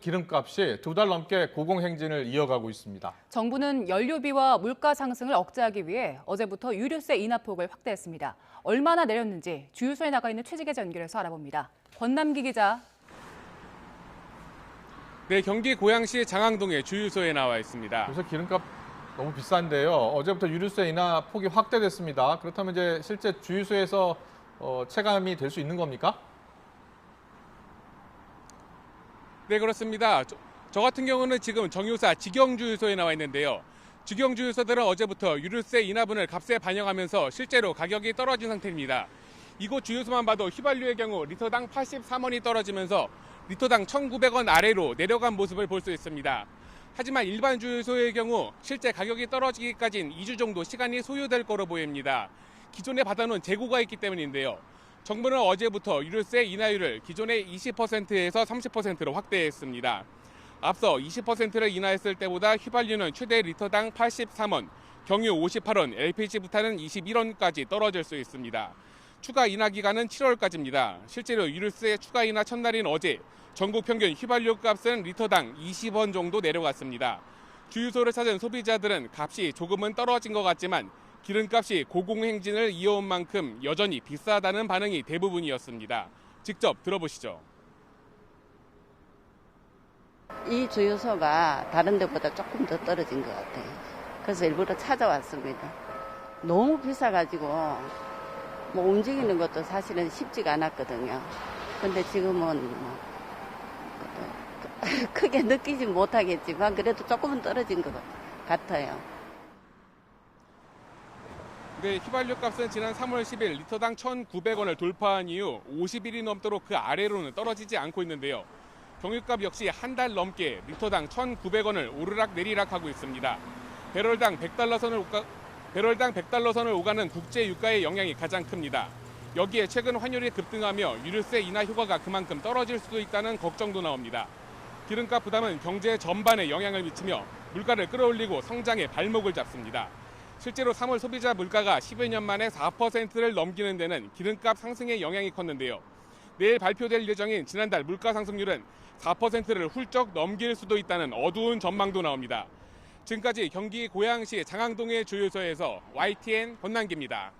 기름값이 2달 넘게 고공행진을 이어가고 있습니다. 정부는 연료비와 물가 상승을 억제하기 위해 어제부터 유류세 인하폭을 확대했습니다. 얼마나 내렸는지 주유소에 나가 있는 최직의 연결해서 알아봅니다. 권남기 기자. 네, 경기 고양시 장항동의 주유소에 나와 있습니다. 요새 기름값 너무 비싼데요. 어제부터 유류세 인하 폭이 확대됐습니다. 그렇다면 이제 실제 주유소에서 체감이 될 수 있는 겁니까? 네, 그렇습니다. 저 같은 경우는 지금 정유사 직영주유소에 나와 있는데요. 직영주유소들은 어제부터 유류세 인하분을 값에 반영하면서 실제로 가격이 떨어진 상태입니다. 이곳 주유소만 봐도 휘발유의 경우 리터당 83원이 떨어지면서 리터당 1,900원 아래로 내려간 모습을 볼 수 있습니다. 하지만 일반 주유소의 경우 실제 가격이 떨어지기까지는 2주 정도 시간이 소요될 거로 보입니다. 기존에 받아놓은 재고가 있기 때문인데요. 정부는 어제부터 유류세 인하율을 기존의 20%에서 30%로 확대했습니다. 앞서 20%를 인하했을 때보다 휘발유는 최대 리터당 83원, 경유 58원, LPG 부탄은 21원까지 떨어질 수 있습니다. 추가 인하 기간은 7월까지입니다. 실제로 유류세 추가 인하 첫날인 어제 전국 평균 휘발유 값은 리터당 20원 정도 내려갔습니다. 주유소를 찾은 소비자들은 값이 조금은 떨어진 것 같지만 기름값이 고공행진을 이어온 만큼 여전히 비싸다는 반응이 대부분이었습니다. 직접 들어보시죠. 이 주유소가 다른 데보다 조금 더 떨어진 것 같아요. 그래서 일부러 찾아왔습니다. 너무 비싸가지고 뭐 움직이는 것도 사실은 쉽지가 않았거든요. 근데 지금은 크게 느끼지 못하겠지만 그래도 조금은 떨어진 것 같아요. 네, 휘발유 값은 지난 3월 10일 리터당 1,900원을 돌파한 이후 50일이 넘도록 그 아래로는 떨어지지 않고 있는데요. 경유값 역시 한 달 넘게 리터당 1,900원을 오르락 내리락 하고 있습니다. 배럴당 100달러 선을 오가는 국제 유가의 영향이 가장 큽니다. 여기에 최근 환율이 급등하며 유류세 인하 효과가 그만큼 떨어질 수도 있다는 걱정도 나옵니다. 기름값 부담은 경제 전반에 영향을 미치며 물가를 끌어올리고 성장에 발목을 잡습니다. 실제로 3월 소비자 물가가 10여 년 만에 4%를 넘기는 데는 기름값 상승의 영향이 컸는데요. 내일 발표될 예정인 지난달 물가 상승률은 4%를 훌쩍 넘길 수도 있다는 어두운 전망도 나옵니다. 지금까지 경기 고양시 장항동의 주유소에서 YTN 권남기입니다.